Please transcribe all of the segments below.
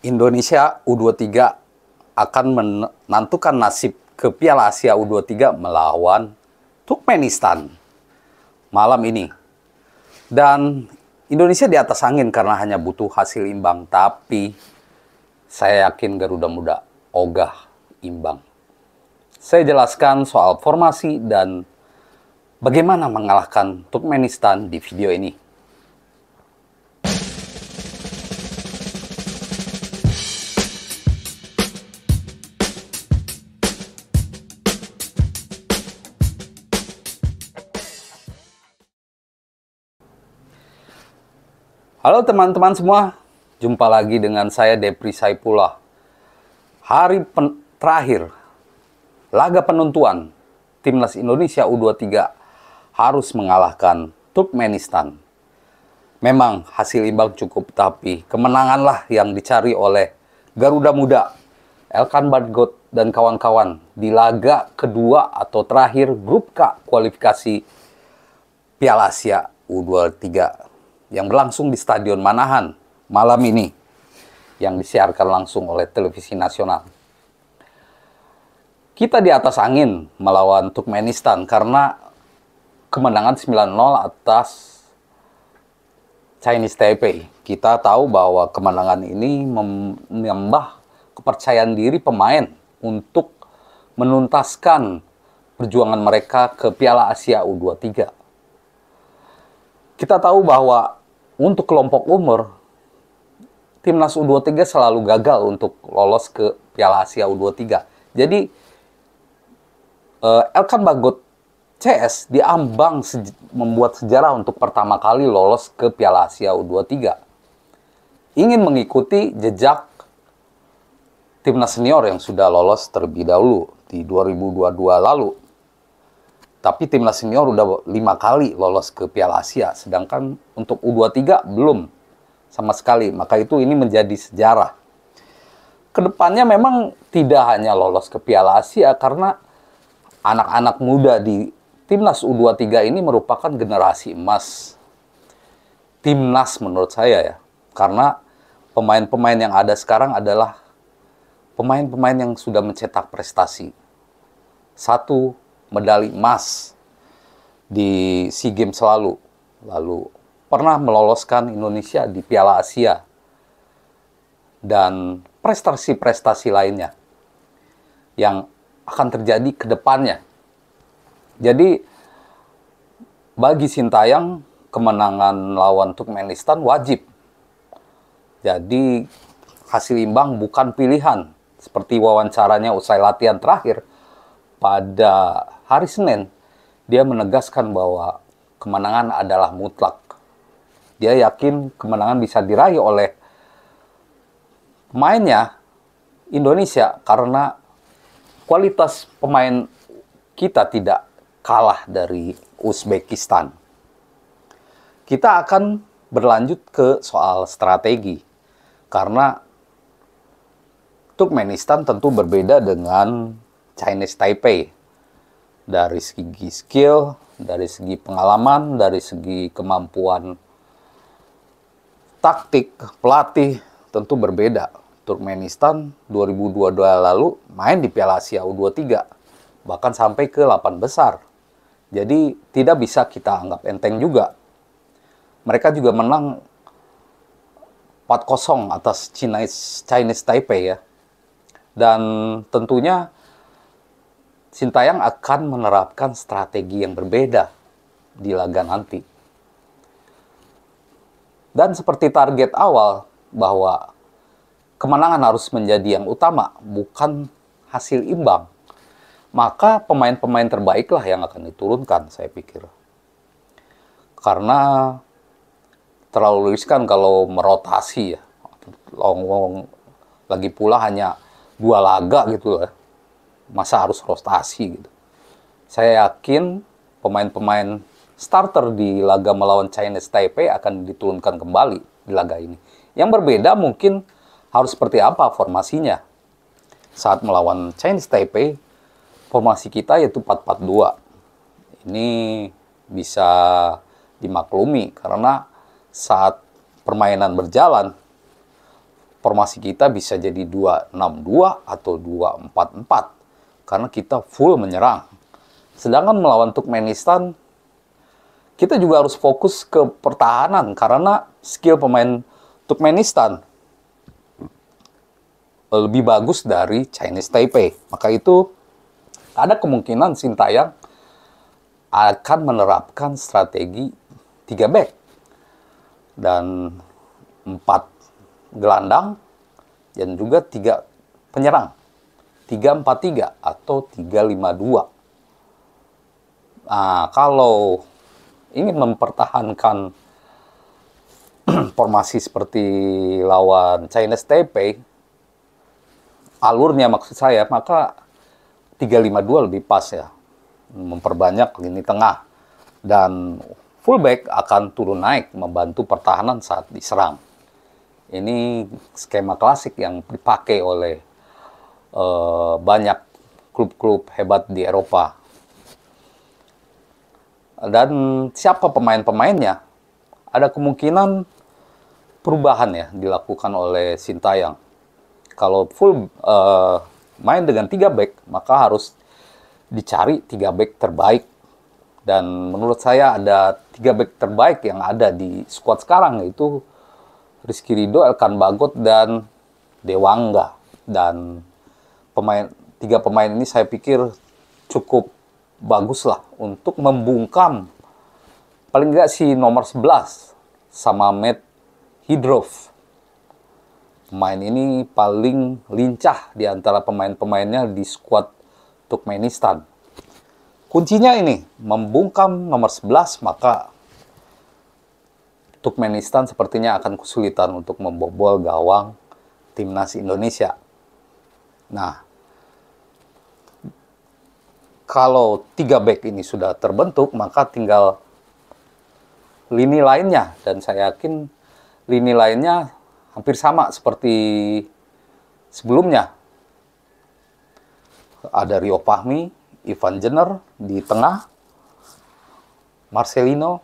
Indonesia U23 akan menentukan nasib ke Piala Asia U23 melawan Turkmenistan malam ini. Dan Indonesia di atas angin karena hanya butuh hasil imbang. Tapi saya yakin Garuda Muda ogah imbang. Saya jelaskan soal formasi dan bagaimana mengalahkan Turkmenistan di video ini. Halo teman-teman semua, jumpa lagi dengan saya Depri Saipullah. Hari terakhir, laga penentuan Timnas Indonesia U23 harus mengalahkan Turkmenistan. Memang hasil imbang cukup, tapi kemenanganlah yang dicari oleh Garuda Muda, Elkan Bagot dan kawan-kawan di laga kedua atau terakhir grup K kualifikasi Piala Asia U23 yang berlangsung di Stadion Manahan malam ini, yang disiarkan langsung oleh televisi nasional. Kita di atas angin melawan Turkmenistan karena kemenangan 9-0 atas Chinese Taipei. Kita tahu bahwa kemenangan ini menambah kepercayaan diri pemain untuk menuntaskan perjuangan mereka ke Piala Asia U23. Kita tahu bahwa untuk kelompok umur, Timnas U23 selalu gagal untuk lolos ke Piala Asia U23. Jadi, Elkan Bagot CS diambang membuat sejarah untuk pertama kali lolos ke Piala Asia U23. Ingin mengikuti jejak Timnas senior yang sudah lolos terlebih dahulu di 2022 lalu. Tapi Timnas senior udah 5 kali lolos ke Piala Asia, sedangkan untuk U23 belum sama sekali. Maka itu ini menjadi sejarah. Kedepannya memang tidak hanya lolos ke Piala Asia, karena anak-anak muda di Timnas U23 ini merupakan generasi emas Timnas menurut saya ya. Karena pemain-pemain yang ada sekarang adalah pemain-pemain yang sudah mencetak prestasi. 1 medali emas di SEA Games lalu pernah meloloskan Indonesia di Piala Asia, dan prestasi-prestasi lainnya yang akan terjadi ke depannya. Jadi bagi Sintayong, kemenangan lawan Turkmenistan wajib. Jadi hasil imbang bukan pilihan, seperti wawancaranya usai latihan terakhir pada hari Senin. Dia menegaskan bahwa kemenangan adalah mutlak. Dia yakin kemenangan bisa diraih oleh pemainnya Indonesia karena kualitas pemain kita tidak kalah dari Uzbekistan. Kita akan berlanjut ke soal strategi, karena Turkmenistan tentu berbeda dengan Chinese Taipei. Dari segi skill, dari segi pengalaman, dari segi kemampuan taktik, pelatih tentu berbeda. Turkmenistan 2022 lalu main di Piala Asia U23, bahkan sampai ke 8 besar. Jadi tidak bisa kita anggap enteng juga. Mereka juga menang 4-0 atas Chinese Taipei ya. Dan tentunya Sintayong akan menerapkan strategi yang berbeda di laga nanti. Dan seperti target awal bahwa kemenangan harus menjadi yang utama, bukan hasil imbang, maka pemain-pemain terbaiklah yang akan diturunkan, saya pikir. Karena terlalu riskan kalau merotasi ya. Lagi pula hanya 2 laga gitu ya. Masa harus rotasi gitu. Saya yakin pemain-pemain starter di laga melawan Chinese Taipei akan diturunkan kembali di laga ini. Yang berbeda mungkin harus seperti apa formasinya. Saat melawan Chinese Taipei, formasi kita yaitu 4-4-2. Ini bisa dimaklumi karena saat permainan berjalan, formasi kita bisa jadi 2-6-2 atau 2-4-4 karena kita full menyerang. Sedangkan melawan Turkmenistan, kita juga harus fokus ke pertahanan karena skill pemain Turkmenistan lebih bagus dari Chinese Taipei. Maka itu ada kemungkinan Sintayong akan menerapkan strategi 3 back dan 4 gelandang dan juga 3 penyerang. 3-4-3 atau 3-5-2. Nah, kalau ingin mempertahankan formasi seperti lawan Chinese Taipei, alurnya maksud saya, maka 3-5-2 lebih pas ya. Memperbanyak lini tengah. Dan fullback akan turun naik membantu pertahanan saat diserang. Ini skema klasik yang dipakai oleh banyak klub-klub hebat di Eropa. Dan siapa pemain-pemainnya? Ada kemungkinan perubahan ya dilakukan oleh Sintayong. Kalau full main dengan 3 back, maka harus dicari 3 back terbaik. Dan menurut saya ada 3 back terbaik yang ada di squad sekarang, yaitu Rizky Ridho, Elkan Bagot, dan Dewangga. Dan 3 pemain ini saya pikir cukup bagus lah untuk membungkam paling nggak si nomor 11 sama Matt Hidrov. Pemain ini paling lincah di antara pemain-pemainnya di skuad Turkmenistan. Kuncinya ini, membungkam nomor 11, maka Turkmenistan sepertinya akan kesulitan untuk membobol gawang timnas Indonesia. Nah, kalau 3 back ini sudah terbentuk, maka tinggal lini lainnya. Dan saya yakin lini lainnya hampir sama seperti sebelumnya. Ada Rio Fahmi, Ivan Jenner di tengah, Marcelino,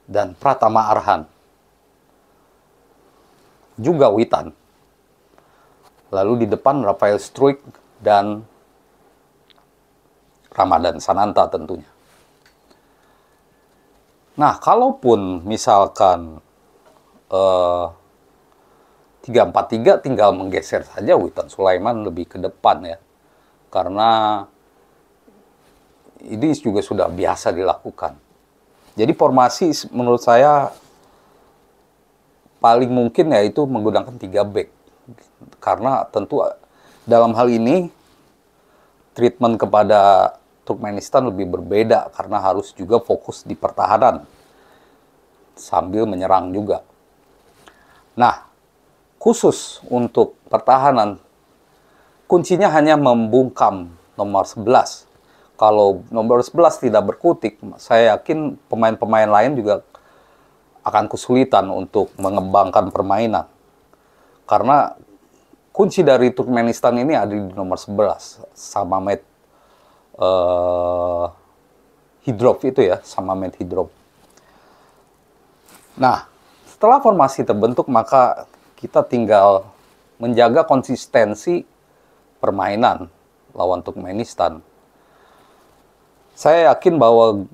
dan Pratama Arhan. Juga Witan. Lalu di depan Rafael Struijk dan Ramadan Sananta tentunya. Nah, kalaupun misalkan 3-4-3 tinggal menggeser saja Witan Sulaiman lebih ke depan ya. Karena ini juga sudah biasa dilakukan. Jadi formasi menurut saya paling mungkin yaitu menggunakan 3 back. Karena tentu dalam hal ini treatment kepada Turkmenistan lebih berbeda karena harus juga fokus di pertahanan sambil menyerang juga. Nah, khusus untuk pertahanan, kuncinya hanya membungkam nomor 11. Kalau nomor 11 tidak berkutik, saya yakin pemain-pemain lain juga akan kesulitan untuk mengembangkan permainan. Karena kunci dari Turkmenistan ini ada di nomor 11, sama Matt Hidrov itu ya, sama Matt Hidrov. Nah, setelah formasi terbentuk, maka kita tinggal menjaga konsistensi permainan lawan Turkmenistan. Saya yakin bahwa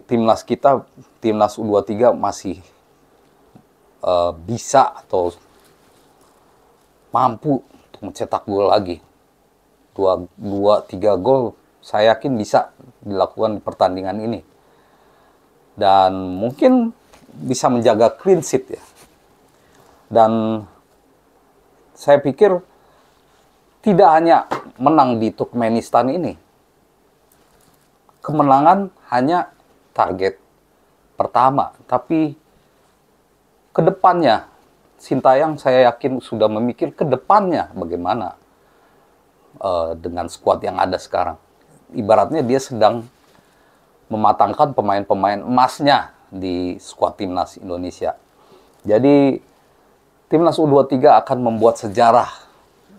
timnas kita, timnas U23 masih bisa atau mampu untuk mencetak gol lagi. 2-3 gol saya yakin bisa dilakukan di pertandingan ini. Dan mungkin bisa menjaga clean sheet ya. Dan saya pikir tidak hanya menang di Turkmenistan ini. Kemenangan hanya target pertama, tapi kedepannya Sintayong saya yakin sudah memikir kedepannya bagaimana dengan skuad yang ada sekarang. Ibaratnya dia sedang mematangkan pemain-pemain emasnya di skuad timnas Indonesia. Jadi timnas U23 akan membuat sejarah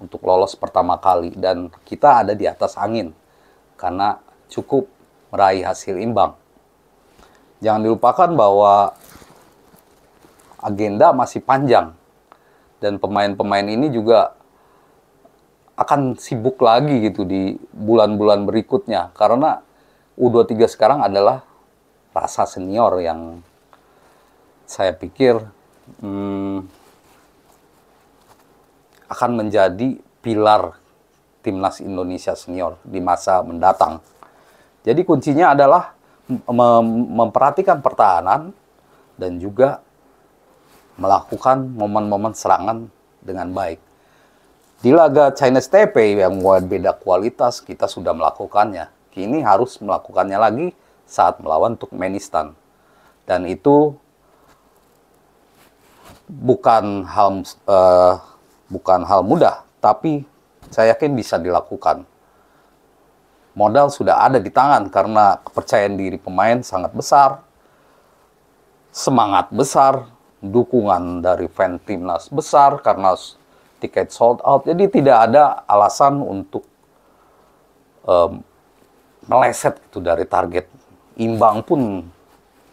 untuk lolos pertama kali dan kita ada di atas angin karena cukup meraih hasil imbang. Jangan dilupakan bahwa agenda masih panjang Dan pemain-pemain ini juga akan sibuk lagi gitu di bulan-bulan berikutnya. Karena U23 sekarang adalah rasa senior yang saya pikir akan menjadi pilar timnas Indonesia senior di masa mendatang. Jadi kuncinya adalah memperhatikan pertahanan dan juga melakukan momen-momen serangan dengan baik. Di laga Chinese Taipei yang beda kualitas, kita sudah melakukannya. Kini harus melakukannya lagi saat melawan Turkmenistan. Dan itu bukan hal mudah, tapi saya yakin bisa dilakukan. Modal sudah ada di tangan karena kepercayaan diri pemain sangat besar, semangat besar, dukungan dari fan timnas besar karena tiket sold out. Jadi tidak ada alasan untuk meleset itu dari target. Imbang pun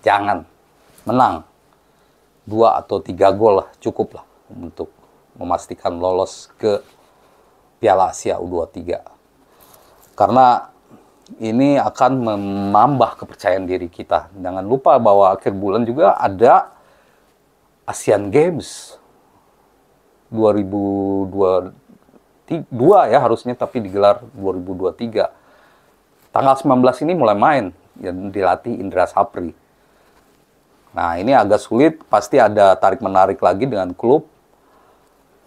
jangan, menang 2 atau 3 gol lah, cukup lah untuk memastikan lolos ke Piala Asia U23. Karena ini akan menambah kepercayaan diri kita. Jangan lupa bahwa akhir bulan juga ada Asian Games 2022 ya harusnya, tapi digelar 2023. Tanggal 19 ini mulai main, yang dilatih Indra Sapri. Nah, ini agak sulit, pasti ada tarik-menarik lagi dengan klub.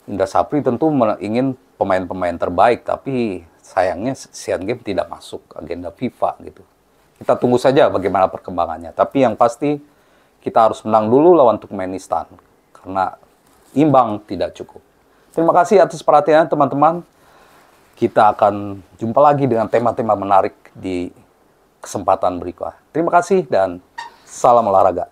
Indra Sapri tentu ingin pemain-pemain terbaik, tapi sayangnya Asian Games tidak masuk agenda FIFA gitu. Kita tunggu saja bagaimana perkembangannya. Tapi yang pasti kita harus menang dulu lawan Turkmenistan karena imbang tidak cukup. Terima kasih atas perhatiannya teman-teman. Kita akan jumpa lagi dengan tema-tema menarik di kesempatan berikutnya. Terima kasih dan salam olahraga.